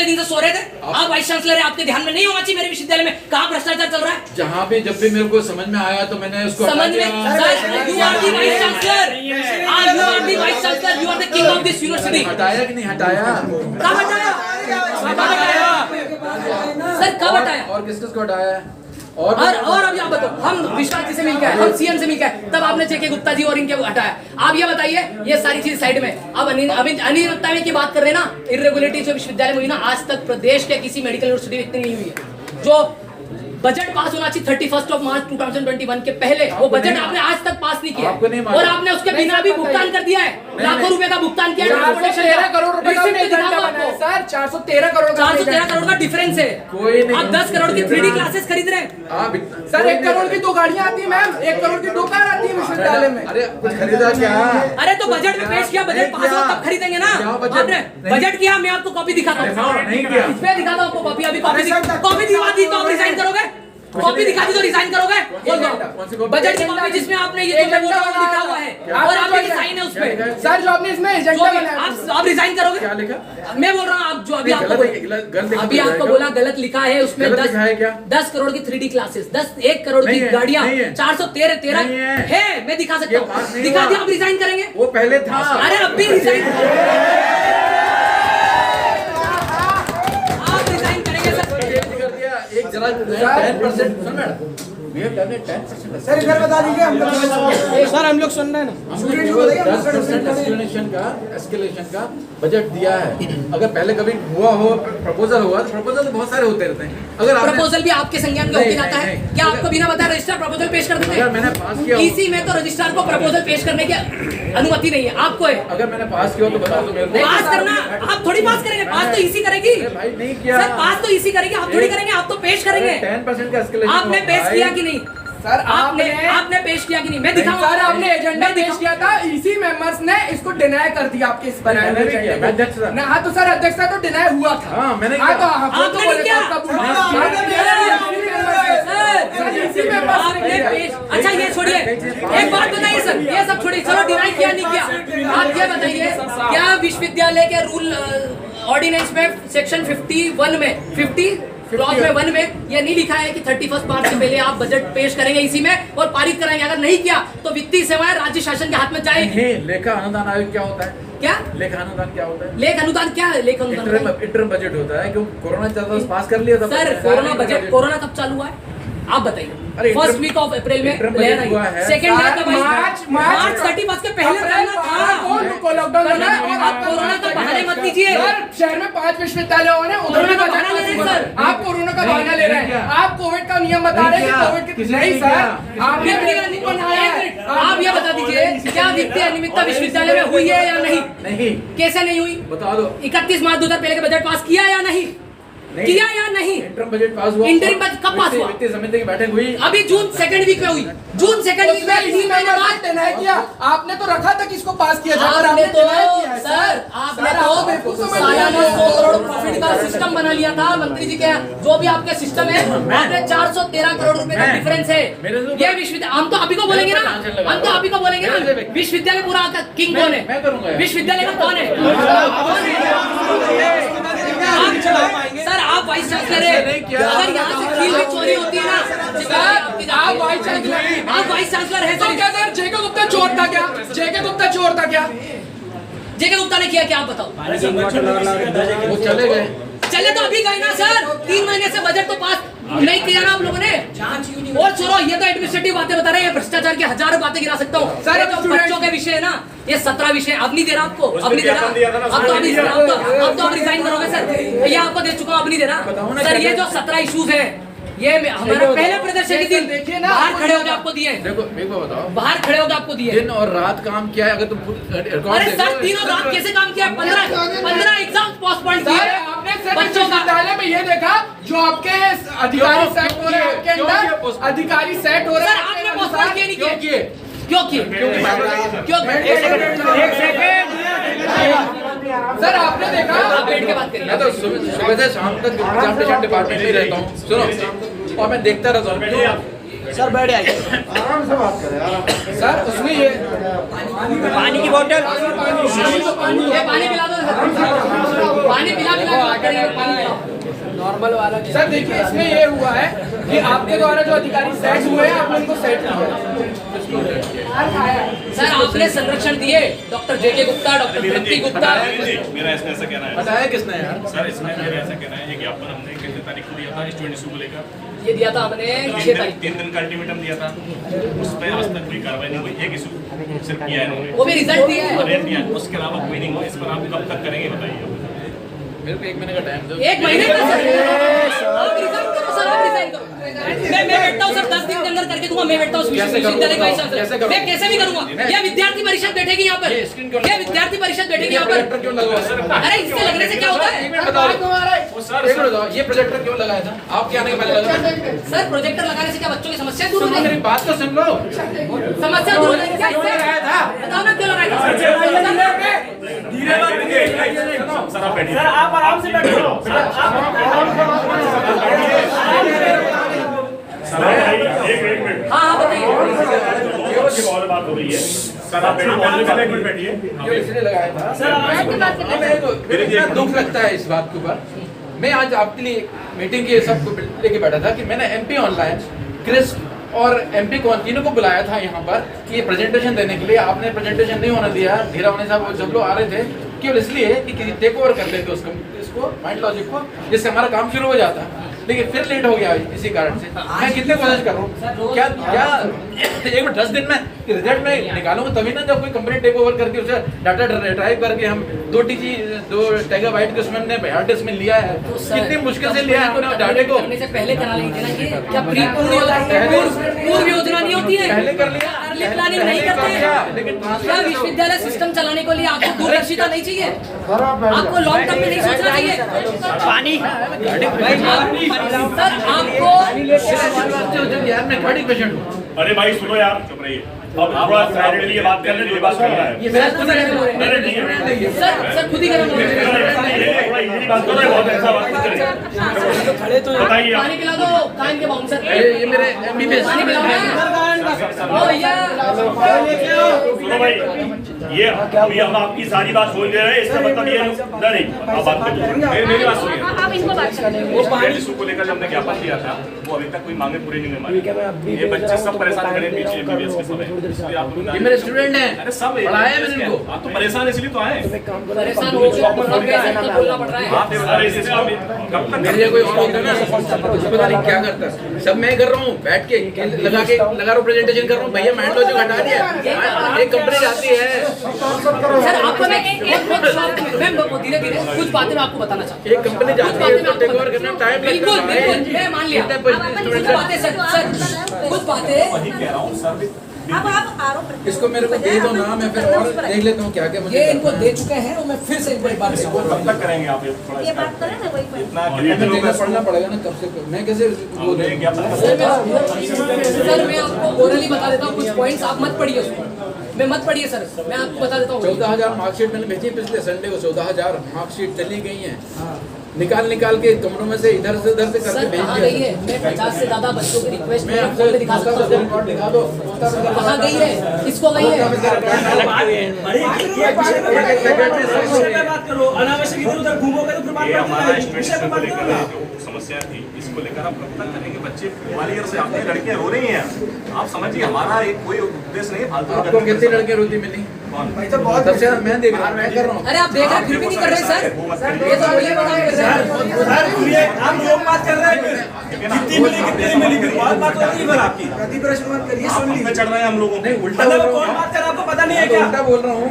नींद से सो रहे थे? आप वाइस चांसलर है, आपके ध्यान में नहीं होना चाहिए मेरे विश्वविद्यालय में कहाँ भ्रष्टाचार चल रहा है? जहाँ भी जब भी मेरे को समझ में आया तो मैंने उसको समझ में you are the vice chancellor, you are the vice chancellor, you are the king of this university. हटाया कि नहीं हटाया? कब हटाया सर, कब हटाया? और किस को हटाया? और अभी आप बताओ, हम विश्वास जी से मिलकर आए, हम सीएम से मिलकर आए, तब आपने जेके गुप्ता जी और इनके हटाया। आप ये बताइए, ये सारी चीज साइड में, अब अनियमितता की बात कर रहे हैं ना, इरेगुलरिटी जो विश्वविद्यालय में हुई ना, आज तक प्रदेश के किसी मेडिकल यूनिवर्सिटी में इतनी नहीं हुई है। जो बजट पास होना चाहिए 31 मार्च 2021 के पहले, वो बजट आपने आज तक पास नहीं किया, और आपने उसके बिना भी भुगतान कर दिया है, लाखों रुपए का भुगतान किया। 413 करोड़ रुपए का सर, 413 करोड़ का डिफरेंस है। कोई नहीं, आप 10 करोड़ की 3D क्लासेस खरीद रहे हैं सर। 1 करोड़ की 2 गाड़ियां आती है मैम, 1 करोड़ की 2 कार आती है विश्वविद्यालय में। अरे कुछ खरीदा क्या? अरे तो बजट में पेश किया, बजट पास हो तब खरीदेंगे ना। आपने बजट किया, मैं आपको कॉपी दिखाता हूँ, नहीं किया, इसमें दिखाता हूँ आपको कॉपी। अभी कॉपी दिखा दी तो आप रिजाइन करोगे? कॉपी दिखा दी तो रिजाइन करोगे? बोल दो बजट की कॉपी जिसमें आपने ये लिखा हुआ है और आपके साइन है उसमें। सर जो आपने इसमें एजेंडा बनाया, आप रिजाइन करोगे? क्या लिखा? मैं बोल रहा हूँ, आप जो अभी आपको बोला गलत लिखा है, उसमें 10 करोड़ की 3D क्लासेस, 1 करोड़ की गाड़ियाँ, 413 है। मैं दिखा सकता हूँ, दिखा दिया। आप रिजाइन करेंगे? वो पहले था। अरे अब भी रिजाइन एक जरा 10% सुन मैडम, सर इधर बता दीजिए हम लोग। सर हम लोग सुन रहे हैं ना, 10% एस्केलेशन का बजट दिया है। अगर पहले कभी हुआ हो, प्रपोजल हुआ, तो प्रपोजल तो बहुत सारे होते रहते हैं। अगर प्रपोजल भी आपके संज्ञान में होके जाता है क्या? आपको बिना बताए रजिस्ट्रार प्रपोजल पेश कर देते हैं? मैंने पास किया, इसी में तो रजिस्ट्रार को प्रपोजल पेश करने की अनुमति नहीं है, आपको है। अगर मैंने पास किया तो बता दो मेरे को। पास करना आप थोड़ी पास करेंगे, पास तो इसी करेगी भाई। नहीं किया सर, पास तो इसी करेगी, आप थोड़ी करेंगे, आप तो पेश करेंगे। 10% का एस्केलेशन आपने पेश किया कि नहीं सर? आपने पेश किया कि नहीं? मैं दिखाऊंगा। सर आपने एजेंडा पेश किया था, इसी मेंबर्स ने इसको डिनाई कर दिया आपके इस बनाए हुए एजेंडे को। ना हाँ तो सर अध्यक्षता तो डिनाई हुआ था। हाँ मैंने आपने किया। अच्छा ये छोड़िए, एक बात बताइए सर, ये सब छोड़िए, चलो डिनाई किया नहीं किया, आप ये बताइए, क्या विश्वविद्यालय के रूल ऑर्डिनेंस में सेक्शन 51 में 50 क्लॉज में 1 में ये नहीं लिखा है कि 31 मार्च से पहले आप बजट पेश करेंगे इसी में और पारित कराएंगे? अगर नहीं किया तो वित्तीय सेवाएं राज्य शासन के हाथ में जाएगी। लेखा अनुदान आयोग क्या होता है? क्या लेखा अनुदान क्या होता है? लेख अनुदान क्या है? लेख अनुदान इंटरम बजट होता है। क्यों कोरोना चल रहा है, पास कर लिया था सर। कोरोना बजट, कोरोना कब चालू हुआ है आप बताइए? फर्स्ट वीक ऑफ अप्रैल में लहर आई, सेकंड लहर कब आई? मार्च 31 के पहले करना था। लॉकडाउन आप कोरोना का बहाने मत दीजिए। शहर में 5 विश्वविद्यालय हो रहे हैं, उधर भी बहाना ले रहे हैं सर। आप कोरोना का बहाना ले रहे हैं, आप कोविड का नियम बता रहे हैं। कोविड नहीं सर, आपने आप ये बता दीजिए, क्या वित्तीय अनियमितता विश्वविद्यालय में हुई है या नहीं? नहीं। कैसे नहीं हुई बता दो। 31 मार्च 2000 के बजट पास किया या नहीं? किया या नहीं? इंटरम बजट पास हुआ। इंटरिम बजट कब पास हुआ? वित्तीय समिति की बैठक हुई अभी जून सेकंड वीक में हुई। जून सेकंड वीक में 3 महीने बाद डिनाई किया। आपने तो रखा था कि इसको पास किया जाए, आपने तो सर आपने तो सालाना 100 करोड़ प्रॉफिट का सिस्टम बना लिया था मंत्री जी के, जो भी आपके सिस्टम है, आपने 413 करोड़ रुपए का डिफरेंस है। ये विश्वविद्यालय, हम तो अभी को बोलेंगे ना, हम तो अभी को बोलेंगे ना, विश्वविद्यालय पूरा किंग कौन है? विश्वविद्यालय का कौन है? सर आप वाइस चांसलर है, अगर यहाँ से खील भी चोरी होती है ना, आप वाइस चांसलर है सर। क्या सर जेके गुप्ता चोर था क्या? जेके गुप्ता चोर था क्या? जेके गुप्ता ने किया क्या आप बताओ? वो चले गए। चले तो अभी गए ना सर, 3 महीने से बजट तो पास नहीं किया ना आप लोगों ने। और छोड़ो, ये तो एडमिनिस्ट्रेटिव बातें बता रहे हैं, भ्रष्टाचार की हजारों बातें गिरा सकता हूँ सर। तो बच्चों के विषय है ना, ये 17 विषय अब नहीं दे रहा आपको, अब नहीं दे रहा, अब तो अभी अब तो आप रिजाइन करोगे सर, ये आपको दे चुका हूँ, अब नहीं दे रहा सर। ये जो 17 इशूज है, ये हमारा पहले प्रदर्शन के दिन देखिए ना, बाहर खड़े होकर आपको दिए। देखो मेरे को बताओ, बाहर खड़े होकर आपको दिए। दिन और रात काम किया है। अगर तुम अरे सर दिन और रात कैसे काम किया? 15 एग्जाम पोस्टपोन किए बच्चों का। विश्वविद्यालय में ये देखा जो आपके अधिकारी सेट हो रहे हैं, आपके अंदर अधिकारी सेट हो रहे हैं, आपने पोस्टपोन किए नहीं किए? क्यों किए? सर आपने देखा, आप बैठ के बात करिए। मैं तो सुबह से शाम तक एग्जामिनेशन डिपार्टमेंट में रहता हूँ, सुनो, और मैं देखता रहता हूँ। सर बैठ जाइए, आराम से बात करें, आराम सर। उसमें ये पानी की बोतल, पानी पिला दो, पानी पिला बात करिए। नॉर्मल वाला सर देखिए इसमें ये हुआ है कि आपके द्वारा जो अधिकारी सेट हुए हैं आपने उनको सेट किया। सर आपने संरक्षण दिए डॉक्टर जेके गुप्ता, डॉक्टर प्रतीक गुप्ता। मेरा इसमें ऐसा कहना है बताया किसने यार? सर, इसमें मेरा ऐसा कहना है ये ज्ञापन हमने कितने तारीख को दिया था इस 22 को लेकर ये दिया था हमने 6 तारीख। 3 दिन का अल्टीमेटम दिया था, उस पर आज तक कोई कार्रवाई नहीं हुई। एक इशू सिर्फ किया है इन्होंने, वो भी रिजल्ट दिया है। रेट दिया, उसके अलावा कोई नहीं हुआ। इस पर आप कब तक करेंगे बताइए? मेरे को 1 महीने का टाइम दो। 1 महीने का सर, आप रिजाइन करो सर, आप रिजाइन करो। मैं बैठता हूँ सर, 10 दिन के अंदर करके दूंगा। मैं बैठता हूँ विश्वविद्यालय का वाइस चांसलर, मैं कैसे भी करूंगा। ये विद्यार्थी परिषद बैठेगी यहाँ पर, ये विद्यार्थी परिषद बैठेगी यहाँ पर। क्यों लगवाया सर? अरे इससे लगने से क्या होता है? एक मिनट बताओ, ये प्रोजेक्टर क्यों लगाया था? आपके आने के पहले लगा था? सर प्रोजेक्टर लगाने से क्या बच्चों की समस्या दूर हो मेरी जाएगी? बात तो सुन लो। समस्या दूर हो जाएगी क्या इससे? बताओ ना क्यों लगाया था? सर आप बैठिए, आप आराम से बैठो। सर एक मिनट, हाँ हाँ बताइए। और बात हो रही है। सर आप बैठिए, एक मिनट बैठिए। क्यों इसलिए लगाया था? मेरे को इतना दुख लगता है इस बात के ऊपर। मैं आज आपके लिए मीटिंग की सबको लेके बैठा था कि मैंने एमपी ऑनलाइन, क्रिस और एमपी को तीनों को बुलाया था यहाँ पर कि ये प्रेजेंटेशन देने के लिए। आपने प्रेजेंटेशन नहीं होने दिया। धीरा होने साहब जब लोग आ रहे थे केवल इसलिए कि टेक ओवर कर लेते इसको माइंड लॉजिक को, जिससे हमारा काम शुरू हो जाता। लेकिन फिर लेट हो गया इसी कारण से। मैं कितने कोशिश कर रहा हूँ, क्या क्या 10 दिन में रिजल्ट में निकालूंगा तभी ना, जब कोई कंपनी टेक ओवर करके उसे डाटा ड्राइव करके हम 2 टेगाबाइट के उसमें हार्ड डिस्क में लिया है। कितनी मुश्किल से लिया है हमने डाटे को। करने से पहले करा लेंगे ना, ये क्या पूर्व योजना नहीं होती है? पहले कर लिया, अर्ली प्लानिंग नहीं करते हैं। लेकिन क्या विश्वविद्यालय सिस्टम चलाने के लिए आपको दूरदर्शिता नहीं चाहिए? आपको लॉन्ग टर्म में नहीं सोचना चाहिए? पानी सर आपको यार मैं थर्ड पेशेंट हूँ। अरे भाई सुनो यार, चुप रहिए। अब थोड़ा साइलेंटली ये बात कर रहे हैं, ये बात कर रहा है। ये मैं खुद अरे नहीं है, सर खुद ही करें। थोड़ा इजीली बात कर रहे हैं, बहुत ऐसा बात नहीं करें। बताइए आप। पानी पिला दो कान के बाउंसर। ये मेरे एमबीबीएस पानी पिलाओ ना। ओ भैया सुनो भाई, ये अभी हम आपकी सारी बात सुन रहे हैं, इसका मतलब ये नहीं। अब बात करिए, मेरी बात सुनिए। आप इनको बात करें। वो पानी इशू को लेकर हमने ज्ञापन दिया था, वो अभी तक कोई मांगे पूरी नहीं हुई हमारी। ये बच्चे सब परेशान करें पीछे एमबीबीएस के समय। ये मेरे स्टूडेंट हैं, अरे सब पढ़ाया है मैंने इनको। आप तो परेशान इसलिए तो आए। परेशान हो चुके हैं, कैसे इतना बोलना पड़ रहा है? आप अरे इससे आप कब तक मेरे लिए कोई और होता ना, पता नहीं क्या करता। सब मैं कर रहा हूँ, बैठ के लगा रहा हूँ, प्रेजेंटेशन कर रहा हूँ। भैया मैंड लॉजिक हटा दिया। एक कंपनी जाती है। सर आपको मैं धीरे धीरे कुछ बातें मैं आपको बताना चाहता हूँ। एक कंपनी जाती है तो टेक ओवर करने में टाइम लगता बिल्कुल है। बिल्कुल मैं मान लिया। कुछ बातें सर कुछ बातें वही कह रहा हूँ सर। अब आप आरोप इसको मेरे को दे दो ना, मैं फिर और देख लेता हूँ क्या क्या मुझे ये इनको दे चुके हैं और मैं फिर से एक बार बात इसको कब तक करेंगे आप? ये थोड़ा ये बात करें ना वही पर। इतना देखना पढ़ना पड़ेगा ना कब से मैं कैसे वो दे सर मैं आपको ओरली बता देता हूँ कुछ पॉइंट्स, आप मत पढ़िए उसको। मैं मत पढ़िए सर, मैं आपको बता देता हूँ। 14,000 मार्कशीट मैंने भेजी पिछले संडे को। 14,000 मार्कशीट चली गई हैं। निकाल के कमरों में से इधर से उधर से करके सर भेज कहाँ दिया। गई है? मैं 50 से ज्यादा बच्चों की रिक्वेस्ट मैं में आपसे फोन पे दिखा सकता हूँ। रिकॉर्ड दिखा दो। कहाँ गई है? किसको गई है? बात करो, अनावश्यक इधर उधर घूमोगे तो फिर बात ये हमारा करेंगे। स्टूडेंट्स को लेकर जो समस्या थी, इसको लेकर आप कब तक करेंगे? बच्चे 1 ईयर से आपकी लड़कियां रो रही हैं। आप समझिए, हमारा एक कोई उद्देश्य नहीं है फालतू का आपको करने कितनी का। लड़कियां रोती मिली? कौन? सबसे ज्यादा मैं देख रहा हूँ, मैं कर रहा हूँ। अरे आप देख रहे हैं फिर भी नहीं कर रहे सर? ये तो बोलिए बता कर रहे हैं। आप लोग बात कर रहे हैं फिर। कितनी मिली कितनी नहीं मिली फिर बात होती है फिर आपकी। प्रतिप्रश्न मत करिए, सुन हम पे चढ़ रहे हैं हम लोगों को। नहीं उल्टा बोल मतलब रहा कौन हूँ। बात कर रहा है आपको पता नहीं है मैं तो क्या? उल्टा बोल रहा हूँ।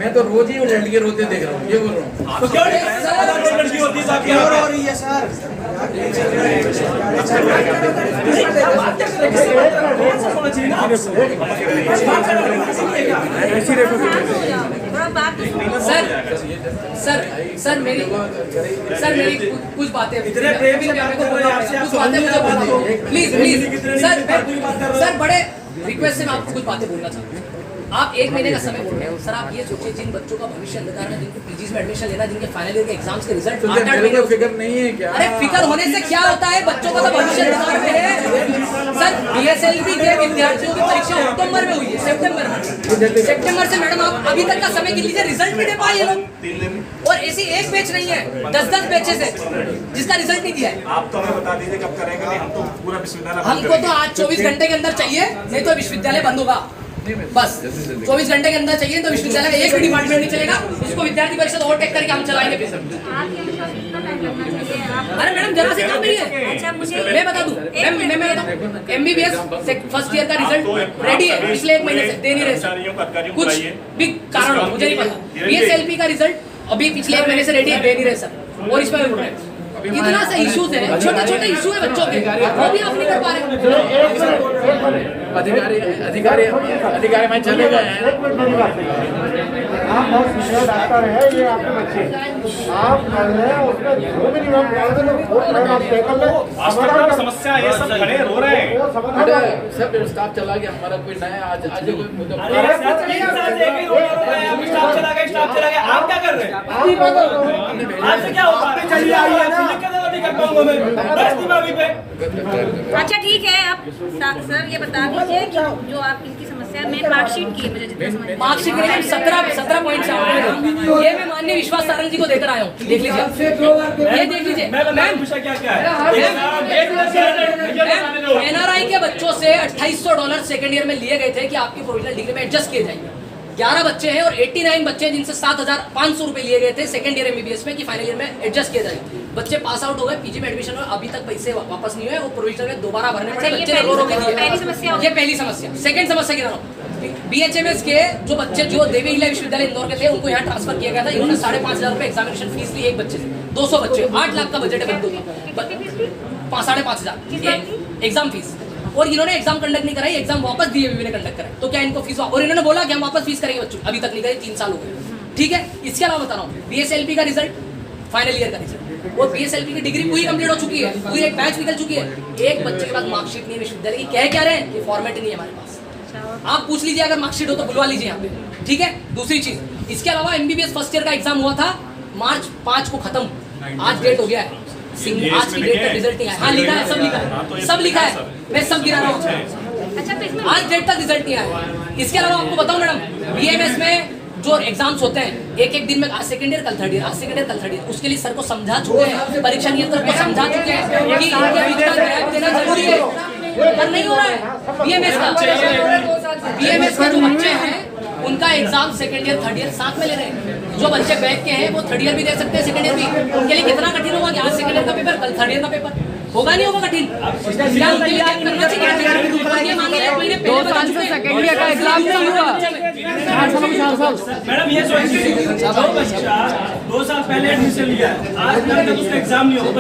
मैं तो रोज ही लड़कियां रोते देख रहा हूँ, ये बोल रहा हूँ। तो क्यों नहीं लड़की होती है साहब? क्या हो रही है सर? सर मेरी कुछ बातें इतने प्रेम से बात कर रहे हैं आपसे, कुछ बातें मुझे बोलनी प्लीज सर बड़े रिक्वेस्ट से मैं आपको कुछ बातें बोलना चाहता हूँ। आप 1 महीने का समय बोल रहे हो सर। आप ये सोचिए जिन बच्चों का भविष्य अंधकार में, जिनको पीजीज में एडमिशन लेना, जिनके फाइनल ईयर के एग्जाम्स के रिजल्ट 8-8 महीने फिक्र नहीं है क्या? अरे फिक्र होने से क्या होता है, बच्चों का तो भविष्य अंधकार में है सर। बीएसएलवी के विद्यार्थियों की परीक्षा अक्टूबर में हुई है, सितंबर में। सितंबर से मैडम आप अभी तक का समय गिन लीजिए, रिजल्ट भी दे पाए ये लोग। और ऐसी एक बैच नहीं है, 10-10 बैचेस है जिसका रिजल्ट नहीं दिया है। आप तो हमें बता दीजिए कब करेंगे, नहीं हम तो पूरा विश्वविद्यालय बंद हमको करेंगे। तो आज 24 घंटे के अंदर चाहिए, नहीं तो विश्वविद्यालय बंद होगा। बस 24 घंटे के अंदर चाहिए तो विश्वविद्यालय का एक भी डिपार्टमेंट नहीं चलेगा। उसको विद्यार्थी परिषद ओवरटेक करके हम चलाएंगे। अरे मैडम जरा से काम नहीं है। अच्छा मुझे मैं बता दूं, मैं बताऊं, MBBS फर्स्ट ईयर का रिजल्ट रेडी है पिछले 1 महीने से, दे नहीं रहे कुछ भी कारण हो, मुझे नहीं पता। BSLP का रिजल्ट अभी पिछले 1 महीने से रेडी है, दे नहीं रहे सर। और इसमें बोल रहे हैं इतना सा इश्यूज है, छोटे छोटे इशू है बच्चों के, वो भी आप नहीं कर पा रहे। अधिकारी मैं चले गए हैं। आप बहुत विषय डॉक्टर है, ये आपके बच्चे आप कर रहे हैं, उसमें जो भी नियम आप तय कर लो। समस्या ये सब खड़े रो रहे हैं। सब स्टाफ चला गया हमारा, कोई नया आज कोई स्टाफ चला गया, आप क्या कर रहे हैं? आपसे क्या होगा? चलिए आइए ना, नहीं कर पाऊंगा मैं। अच्छा ठीक है, आप सर ये बता दीजिए कि जो आप इनकी समस्या में मार्कशीट की है, मुझे जितना समझ मार्कशीट के लिए 17 पॉइंट से ये मैं माननीय विश्वास सारंग जी को देकर आया हूँ, देख लीजिए, ये देख लीजिए। NRI के बच्चों से $2800 सेकंड ईयर में लिए गए थे कि आपकी प्रोविजनल डिग्री में एडजस्ट किए जाएंगे। 11 बच्चे हैं और 89 बच्चे हैं जिनसे 7500 रुपए लिए गए थे सेकंड ईयर MBBS में कि फाइनल ईयर में एडजस्ट किया जाएगा। बच्चे पास आउट हो गए, पीजी में एडमिशन हुआ, अभी तक पैसे वापस नहीं हुए, वो प्रोविजनल में दोबारा भरने पड़े, बच्चे ने रो के दिए। ये पहली समस्या। सेकंड समस्या की तरफ BHMS के जो बच्चे जो देवी इला विश्वविद्यालय इंदौर के थे उनको यहाँ ट्रांसफर किया गया था। इन्होंने 5,500 रुपए एग्जामिनेशन फीस ली एक बच्चे से। 200 बच्चे, 8 लाख का बजट है बच्चों का, 5,500 एग्जाम फीस। और इन्होंने एग्जाम कंडक्ट नहीं कराई, एग्जाम वापस दिए हुए ने कंडक्ट कराई, तो क्या इनको फीस? और इन्होंने बोला कि हम वापस फीस करेंगे बच्चों, अभी तक नहीं करे, 3 साल हो गए। ठीक है, इसके अलावा बता रहा हूँ BSLP का रिजल्ट, फाइनल ईयर का रिजल्ट, और BSLP की डिग्री पूरी कंप्लीट हो चुकी है, पूरी एक बैच निकल चुकी है। एक बच्चे के पास मार्कशीट नहीं है विश्वविद्यालय की, कह क्या रहे हैं कि फॉर्मेट नहीं है हमारे पास। आप पूछ लीजिए, अगर मार्कशीट हो तो बुलवा लीजिए यहाँ पे। ठीक है, दूसरी चीज, इसके अलावा MBBS फर्स्ट ईयर का एग्जाम हुआ था मार्च 5 को खत्म, आज डेट हो गया है, आज की डेट तक रिजल्ट नहीं आया। हाँ लिखा है, सब लिखा है, सब लिखा है, मैं सब गिरा रहा हूँ। आज डेट तक रिजल्ट नहीं आया। इसके अलावा आपको बताऊं मैडम, BMS में जो एग्जाम्स होते हैं एक दिन में, आज सेकंड ईयर कल थर्ड ईयर, आज सेकंड ईयर कल थर्ड ईयर, उसके लिए सर को समझा चुके हैं, परीक्षा नियंत्रक को समझा चुके हैं कि इनके बीच का गैप देना जरूरी है, पर नहीं हो रहा है। BMS के जो बच्चे हैं उनका exam second year third year साथ में ले रहे हैं। जो बच्चे बैक के हैं वो थर्ड ईयर भी दे सकते हैं, सेकंड ईयर भी। उनके लिए कितना कठिन होगा कि आज सेकंड ईयर का पेपर कल थर्ड ईयर का पेपर होगा, नहीं होगा कठिन? सेकंड ईयर का एग्जाम नहीं हुआ। मैडम ये सोचिए, 2 साल पहले एडमिशन लिया, आज तक उसका एग्जाम नहीं हो